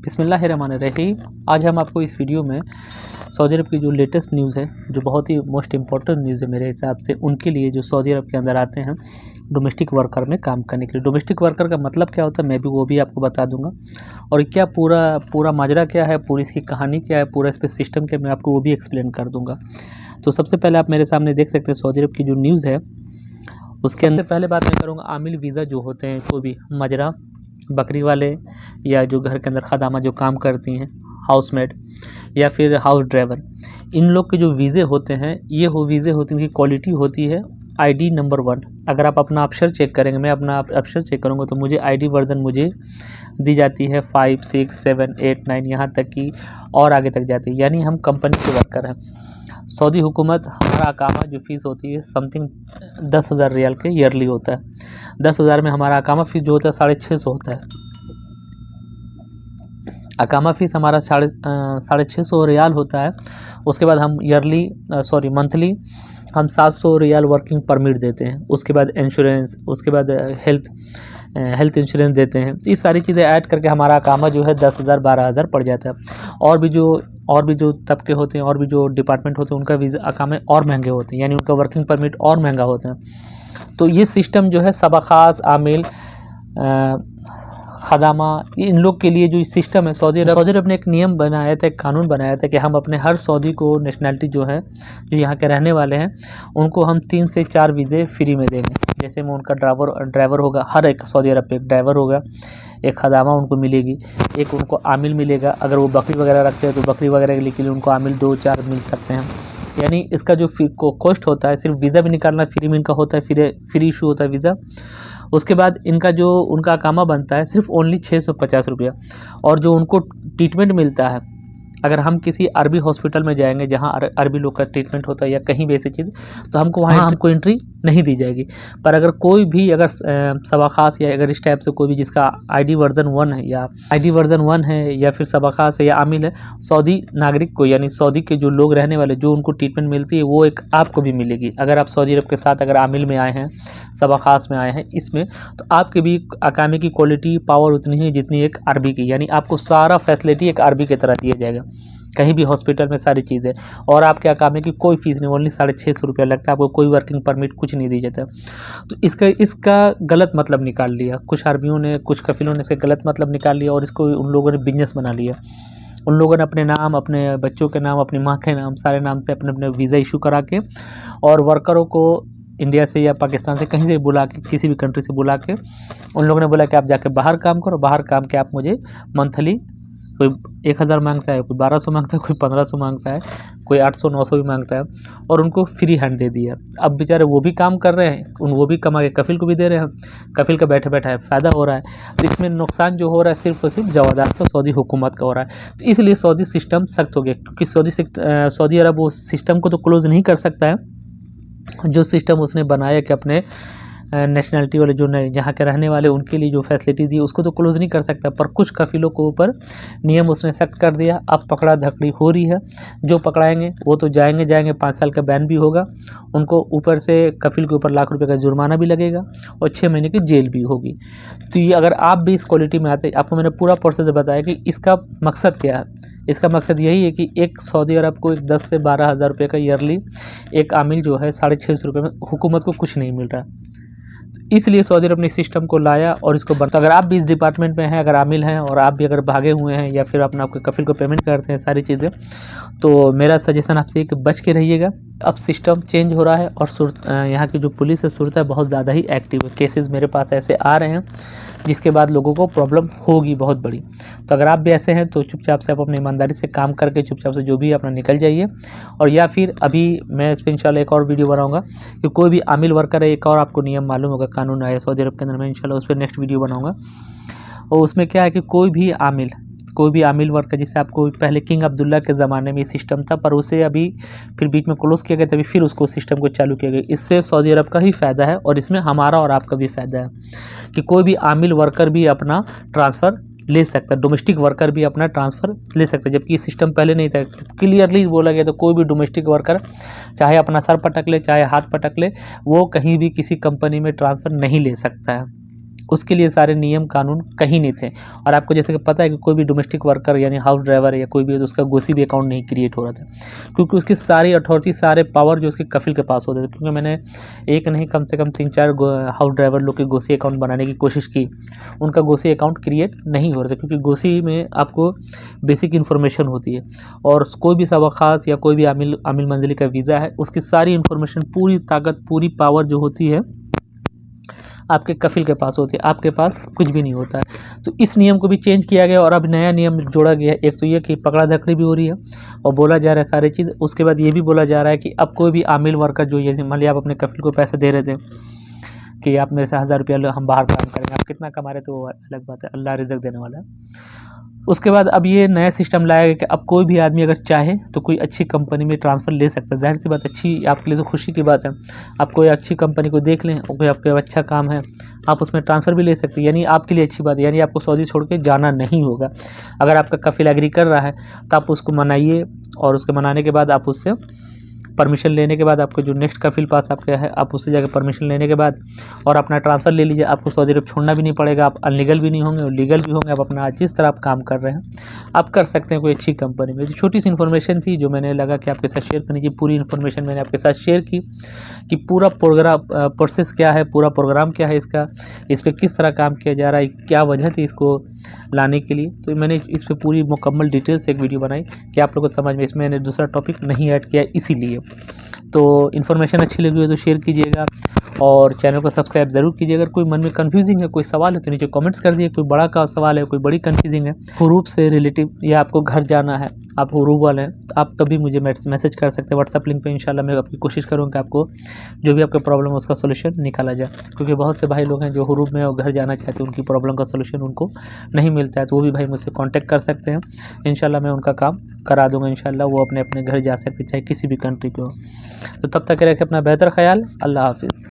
बिस्मिल्लाहिर्रहमानिर्रहीम। आज हम आपको इस वीडियो में सऊदी अरब की जो लेटेस्ट न्यूज़ है, जो बहुत ही मोस्ट इम्पॉर्टेंट न्यूज़ है मेरे हिसाब से, उनके लिए जो सऊदी अरब के अंदर आते हैं डोमेस्टिक वर्कर में काम करने के लिए। डोमेस्टिक वर्कर का मतलब क्या होता है मैं भी वो भी आपको बता दूंगा, और क्या पूरा माजरा क्या है, पूरी इसकी कहानी क्या है, पूरा इस पर सिस्टम क्या, मैं आपको वो भी एक्सप्लेन कर दूँगा। तो सबसे पहले आप मेरे सामने देख सकते हैं सऊदी अरब की जो न्यूज़ है, उसके अंदर पहले बात मैं करूँगा आमिल वीज़ा जो होते हैं, कोई भी मजरा, बकरी वाले, या जो घर के अंदर खदामा जो काम करती हैं, हाउसमेड या फिर हाउस ड्राइवर, इन लोग के जो वीज़े होते हैं, ये वीज़े होती हैं, इनकी क्वालिटी होती है आईडी नंबर 1। अगर आप अपना अक्षर चेक करेंगे, मैं अपना अक्षर चेक करूँगा, तो मुझे आईडी वर्जन मुझे दी जाती है 5, 6, 7, 8, 9, यहाँ तक की और आगे तक जाती है। यानी हम कंपनी के वर्कर हैं। सऊदी हुकूमत हमारा अकामा जो फ़ीस होती है समथिंग 10,000 रियाल के ईयरली होता है। 10,000 में हमारा अकामा फ़ीस जो होता है 650 होता है। अकामा फ़ीस हमारा 650 रियाल होता है। उसके बाद हम मंथली हम 700 रियाल वर्किंग परमिट देते हैं। उसके बाद इंश्योरेंस, उसके बाद हेल्थ इंश्योरेंस देते हैं। तो ये सारी चीज़ें ऐड करके हमारा अकामा जो है 10,000 12,000 पड़ जाता है। और भी जो तबके होते हैं, और भी जो डिपार्टमेंट होते हैं, उनका वीज़ा अकामे और महंगे होते हैं, यानी उनका वर्किंग परमिट और महंगा होता है। तो ये सिस्टम जो है सबखास, आमिल, खदामा, इन लोग के लिए जो सिस्टम है, सऊदी अरब ने एक नियम बनाया था, एक कानून बनाया था कि हम अपने हर सऊदी को नेशनैलिटी जो है, जो यहाँ के रहने वाले हैं, उनको हम 3 से 4 वीज़े फ्री में देंगे। जैसे में उनका ड्राइवर होगा, हर एक सऊदी अरब पे एक ड्राइवर होगा, एक खदामा उनको मिलेगी, एक उनको आमिल मिलेगा। अगर वो बकरी वगैरह रखते हैं तो बकरी वगैरह के लिए उनको आमिल 2-4 मिल सकते हैं। यानी इसका जो कॉस्ट होता है, सिर्फ वीज़ा भी निकालना फ्री में इनका होता है, फ्री इशू होता है वीज़ा। उसके बाद उनका अकामा बनता है सिर्फ ओनली 650 रुपया। और जो उनको ट्रीटमेंट मिलता है, अगर हम किसी अरबी हॉस्पिटल में जाएंगे जहां अरबी लोग का ट्रीटमेंट होता है, या कहीं भी ऐसी चीज़, तो हमको वहाँ हमको एंट्री नहीं दी जाएगी। पर अगर कोई भी सबखास, या अगर इस टाइप से कोई भी जिसका आईडी वर्जन 1 है, या फिर सबखास है या आमिल है, सऊदी नागरिक को, यानी सऊदी के जो लोग रहने वाले, जो उनको ट्रीटमेंट मिलती है, वो एक आपको भी मिलेगी। अगर आप सऊदी अरब के साथ अगर आमिल में आए हैं, सबखास में आए हैं इसमें, तो आपके भी अकामे की क्वालिटी पावर उतनी ही जितनी एक अरबी की, यानी आपको सारा फैसिलिटी एक अरबी की तरह दिया जाएगा, कहीं भी हॉस्पिटल में सारी चीज़ें। और आपके अकामे की कोई फ़ीस नहीं, ओनली 650 रुपया लगता है, आपको कोई वर्किंग परमिट कुछ नहीं दी जाता। तो इसका गलत मतलब निकाल लिया कुछ अरबियों ने, कुछ कफिलों ने इसका गलत मतलब निकाल लिया, और इसको उन लोगों ने बिजनेस बना लिया। उन लोगों ने अपने नाम, अपने बच्चों के नाम, अपनी माँ के नाम, सारे नाम से अपने वीज़ा इशू करा के, और वर्करों को इंडिया से या पाकिस्तान से कहीं से बुला के, किसी भी कंट्री से बुला के, उन लोगों ने बोला कि आप जाके बाहर काम करो, बाहर काम के आप मुझे मंथली, कोई 1,000 मांगता है, कोई 1200 मांगता है, कोई 1500 मांगता है, कोई 800-900 भी मांगता है, और उनको फ्री हैंड दे दिया। अब बेचारे वो भी काम कर रहे हैं, वो भी कमा के कफिल को भी दे रहे हैं, कफिल का बैठे बैठा है फ़ायदा हो रहा है। तो इसमें नुकसान जो हो रहा है सिर्फ और सिर्फ जवादार तो सऊदी हुकूमत का हो रहा है। तो इसलिए सऊदी सिस्टम सख्त हो गया, क्योंकि सऊदी अरब वो सिस्टम को तो क्लोज़ नहीं कर सकता है, जो सिस्टम उसने बनाया कि अपने नेशनैलिटी वाले जो यहाँ के रहने वाले, उनके लिए जो फैसिलिटी दी, उसको तो क्लोज़ नहीं कर सकता। पर कुछ कफिलों के ऊपर नियम उसने सख्त कर दिया। अब पकड़ा धकड़ी हो रही है, जो पकड़ाएंगे वो तो जाएंगे, 5 साल का बैन भी होगा उनको, ऊपर से कफिल के ऊपर लाख रुपए का जुर्माना भी लगेगा, और 6 महीने की जेल भी होगी। तो ये अगर आप भी इस क्वालिटी में आते, आपको मैंने पूरा प्रोसेस बताया कि इसका मकसद क्या है। इसका मकसद यही है कि एक सऊदी अरब को 10 से 12,000 रुपये का ईयरली एक आमिल जो है 650 रुपये में, हुकूमत को कुछ नहीं मिल रहा है। तो इसलिए सऊदी अरब ने सिस्टम को लाया और इसको तो अगर आप भी इस डिपार्टमेंट में हैं, अगर आमिल हैं, और आप भी अगर भागे हुए हैं, या फिर अपना आपके कफिल को पेमेंट करते हैं सारी चीज़ें, तो मेरा सजेशन आपसे कि बच के रहिएगा। अब सिस्टम चेंज हो रहा है, और यहाँ की जो पुलिस है, सूरत है बहुत ज़्यादा ही एक्टिव है। केसेस मेरे पास ऐसे आ रहे हैं जिसके बाद लोगों को प्रॉब्लम होगी बहुत बड़ी। तो अगर आप भी ऐसे हैं तो चुपचाप से आप अपनी ईमानदारी से काम करके चुपचाप से जो भी अपना निकल जाइए। और या फिर अभी मैं इस पर इंशाल्लाह एक और वीडियो बनाऊंगा कि कोई भी आमिल वर्कर है, एक और आपको नियम मालूम होगा, कानून आया सऊदी अरब के अंदर, मैं इंशाल्लाह उस पर नेक्स्ट वीडियो बनाऊँगा। और उसमें क्या है कि कोई भी आमिल वर्कर, जैसे आपको पहले किंग अब्दुल्ला के ज़माने में सिस्टम था, पर उसे अभी फिर बीच में क्लोज़ किया गया, तभी फिर उसको सिस्टम को चालू किया गया। इससे सऊदी अरब का ही फ़ायदा है, और इसमें हमारा और आपका भी फ़ायदा है कि कोई भी आमिल वर्कर भी अपना ट्रांसफ़र ले सकता है, डोमेस्टिक वर्कर भी अपना ट्रांसफ़र ले सकता है, जबकि ये सिस्टम पहले नहीं था। क्लियरली बोला गया, तो कोई भी डोमेस्टिक वर्कर चाहे अपना सर पटक ले, चाहे हाथ पटक ले, वो कहीं भी किसी कंपनी में ट्रांसफ़र नहीं ले सकता है। उसके लिए सारे नियम कानून कहीं नहीं थे। और आपको जैसे कि पता है कि कोई भी डोमेस्टिक वर्कर यानी हाउस ड्राइवर या कोई भी है तो उसका गोसी भी अकाउंट नहीं क्रिएट हो रहा था, क्योंकि उसकी सारी अथॉरिटी, सारे पावर जो उसके कफिल के पास होते थे। क्योंकि मैंने एक नहीं कम से कम 3-4 हाउस ड्राइवर लोग के गोसी अकाउंट बनाने की कोशिश की, उनका गोसी अकाउंट क्रिएट नहीं हो रहा था, क्योंकि गोसी में आपको बेसिक इन्फॉर्मेशन होती है और कोई भी सवाखास या कोई भी आमिल मंजिली का वीज़ा है, उसकी सारी इन्फॉर्मेशन, पूरी ताकत, पूरी पावर जो होती है आपके कफिल के पास होती है, आपके पास कुछ भी नहीं होता है। तो इस नियम को भी चेंज किया गया और अब नया नियम जोड़ा गया है। एक तो ये कि पकड़ा धकड़ी भी हो रही है और बोला जा रहा है सारी चीज़। उसके बाद ये भी बोला जा रहा है कि अब कोई भी आमिल वर्कर जो, जैसे मान लिया आप अपने कफिल को पैसे दे रहे थे कि आप मेरे से 1000 रुपया हम बाहर काम करेंगे, आप कितना कमा रहे थे वो अलग बात है, अल्लाह रिज़्क देने वाला है। उसके बाद अब ये नया सिस्टम लाया गया कि अब कोई भी आदमी अगर चाहे तो कोई अच्छी कंपनी में ट्रांसफ़र ले सकता है। ज़ाहिर सी बात, अच्छी आपके लिए तो खुशी की बात है, आप कोई अच्छी कंपनी को देख लें, कोई आपका अच्छा काम है, आप उसमें ट्रांसफ़र भी ले सकते हैं, यानी आपके लिए अच्छी बात है, यानी आपको सऊदी छोड़ के जाना नहीं होगा। अगर आपका कफिल एग्री कर रहा है तो आप उसको मनाइए और उसके मनाने के बाद आप उससे परमिशन लेने के बाद, आपको जो नेक्स्ट कफिल पास आपका है, आप उससे जाकर परमिशन लेने के बाद और अपना ट्रांसफ़र ले लीजिए। आपको सऊदी अरब छोड़ना भी नहीं पड़ेगा, आप अनलीगल भी नहीं होंगे और लीगल भी होंगे। आप अपना जिस तरह आप काम कर रहे हैं आप कर सकते हैं कोई अच्छी कंपनी में। तो छोटी सी इन्फॉर्मेशन थी जो मैंने लगा कि आपके साथ शेयर करनी चाहिए। पूरी इन्फॉर्मेशन मैंने आपके साथ शेयर की कि पूरा प्रोसेस क्या है, पूरा प्रोग्राम क्या है इसका, इस पर किस तरह काम किया जा रहा है, क्या वजह थी इसको लाने के लिए। तो मैंने इस पर पूरी मुकम्मल डिटेल से एक वीडियो बनाई कि आप लोगों को समझ में। इसमें मैंने दूसरा टॉपिक नहीं ऐड किया इसीलिए। तो इन्फॉर्मेशन अच्छी लगी हो तो शेयर कीजिएगा और चैनल को सब्सक्राइब ज़रूर कीजिए। अगर कोई मन में कन्फ्यूजिंग है, कोई सवाल है तो नीचे कमेंट्स कर दिए। कोई बड़ा का सवाल है, कोई बड़ी कन्फ्यूजिंग है, हुरूफ से रिलेटिव, या आपको घर जाना है, आप हुरूफ वाले हैं, तो आप तभी मुझे मैसेज कर सकते हैं व्हाट्सएप लिंक पे। इंशाल्लाह मैं अपनी कोशिश करूँगा कि आपको जो भी आपका प्रॉब्लम है उसका सोल्यूशन निकाला जाए। क्योंकि बहुत से भाई लोग हैं जो हुरूफ में और घर जाना चाहते हैं, उनकी प्रॉब्लम का सोल्यूशन उनको नहीं मिलता है, तो वो भी भाई मुझसे कॉन्टैक्ट कर सकते हैं। इंशाल्लाह मैं उनका काम करा दूँगा। इंशाल्लाह वो अपने अपने घर जा सकते, चाहे किसी भी कंट्री के हो। तो तब तक रखें अपना बेहतर ख्याल। अल्लाह हाफिज़।